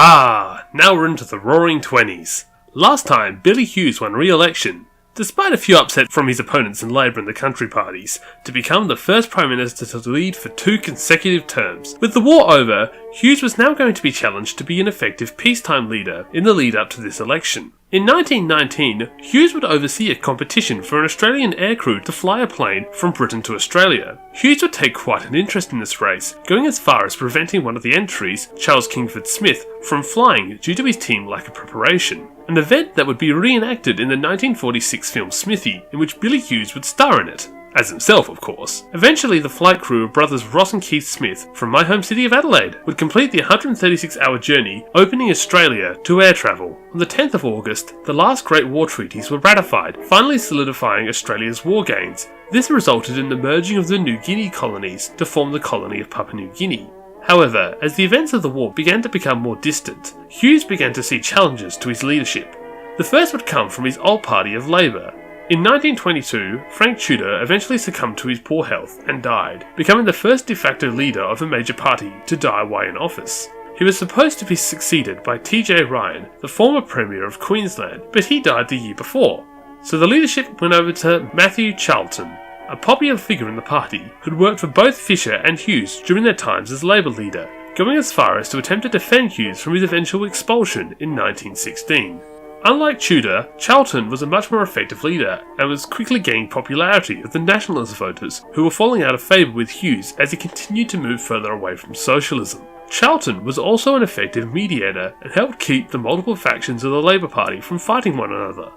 Now we're into the roaring 20s. Last time, Billy Hughes won re-election, despite a few upsets from his opponents in Labour and the Country parties, to become the first Prime Minister to lead for 2 consecutive terms. With the war over, Hughes was now going to be challenged to be an effective peacetime leader in the lead up to this election. In 1919, Hughes would oversee a competition for an Australian aircrew to fly a plane from Britain to Australia. Hughes would take quite an interest in this race, going as far as preventing one of the entries, Charles Kingsford Smith, from flying due to his team lack of preparation. An event that would be reenacted in the 1946 film Smithy, in which Billy Hughes would star in it. As himself, of course. Eventually, the flight crew of brothers Ross and Keith Smith from my home city of Adelaide would complete the 136-hour journey, opening Australia to air travel. On the 10th of August, the last Great War treaties were ratified, finally solidifying Australia's war gains. This resulted in the merging of the New Guinea colonies to form the colony of Papua New Guinea. However, as the events of the war began to become more distant, Hughes began to see challenges to his leadership. The first would come from his old party of Labour. In 1922, Frank Tudor eventually succumbed to his poor health and died, becoming the first de facto leader of a major party to die while in office. He was supposed to be succeeded by T.J. Ryan, the former Premier of Queensland, but he died the year before. So the leadership went over to Matthew Charlton, a popular figure in the party who'd worked for both Fisher and Hughes during their times as Labour leader, going as far as to attempt to defend Hughes from his eventual expulsion in 1916. Unlike Tudor, Charlton was a much more effective leader and was quickly gaining popularity with the nationalist voters who were falling out of favour with Hughes as he continued to move further away from socialism. Charlton was also an effective mediator and helped keep the multiple factions of the Labour Party from fighting one another.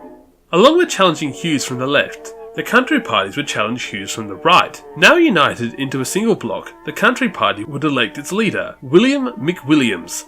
Along with challenging Hughes from the left, the Country parties would challenge Hughes from the right. Now united into a single bloc, the Country Party would elect its leader, William McWilliams.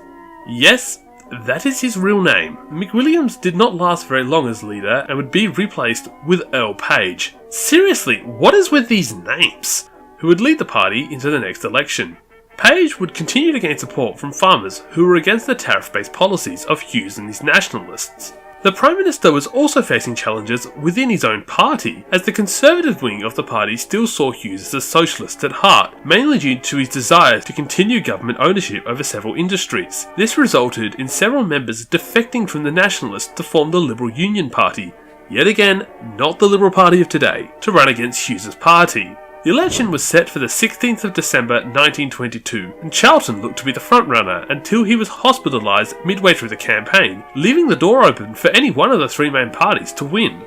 Yes, that is his real name. McWilliams did not last very long as leader and would be replaced with Earle Page. Seriously, what is with these names? Who would lead the party into the next election. Page would continue to gain support from farmers who were against the tariff-based policies of Hughes and his nationalists. The Prime Minister was also facing challenges within his own party, as the Conservative wing of the party still saw Hughes as a socialist at heart, mainly due to his desire to continue government ownership over several industries. This resulted in several members defecting from the Nationalists to form the Liberal Union Party, yet again not the Liberal Party of today, to run against Hughes's party. The election was set for the 16th of December 1922, and Charlton looked to be the frontrunner until he was hospitalised midway through the campaign, leaving the door open for any one of the 3 main parties to win.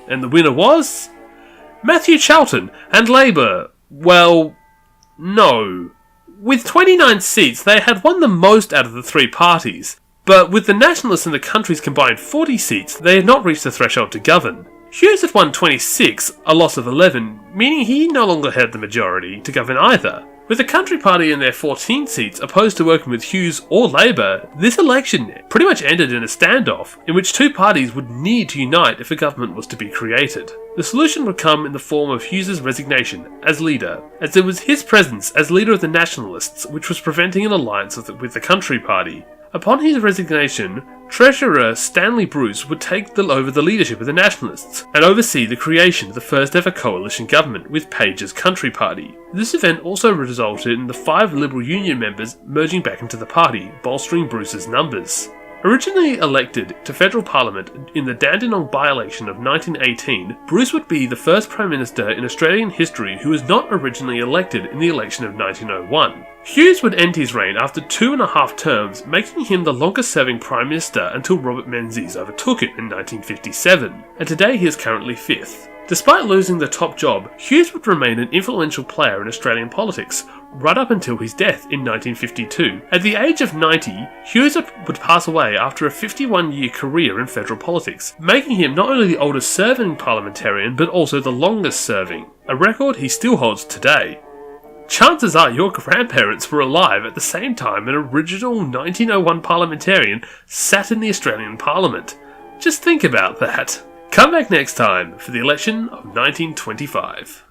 And the winner was Matthew Charlton and Labour. Well, no. With 29 seats, they had won the most out of the 3 parties, but with the Nationalists and the Country's combined 40 seats, they had not reached the threshold to govern. Hughes had won 26, a loss of 11, meaning he no longer had the majority to govern either. With the Country Party in their 14 seats opposed to working with Hughes or Labour, this election pretty much ended in a standoff, in which 2 parties would need to unite if a government was to be created. The solution would come in the form of Hughes's resignation as leader, as it was his presence as leader of the Nationalists which was preventing an alliance with the Country Party. Upon his resignation, Treasurer Stanley Bruce would take over the leadership of the Nationalists and oversee the creation of the first ever coalition government with Page's Country Party. This event also resulted in the 5 Liberal Union members merging back into the party, bolstering Bruce's numbers. Originally elected to federal parliament in the Dandenong by-election of 1918, Bruce would be the first Prime Minister in Australian history who was not originally elected in the election of 1901. Hughes would end his reign after 2.5 terms, making him the longest-serving Prime Minister until Robert Menzies overtook it in 1957, and today he is currently 5th. Despite losing the top job, Hughes would remain an influential player in Australian politics, right up until his death in 1952. At the age of 90, Hughes would pass away after a 51-year career in federal politics, making him not only the oldest serving parliamentarian, but also the longest serving, a record he still holds today. Chances are your grandparents were alive at the same time an original 1901 parliamentarian sat in the Australian Parliament. Just think about that. Come back next time for the election of 1925.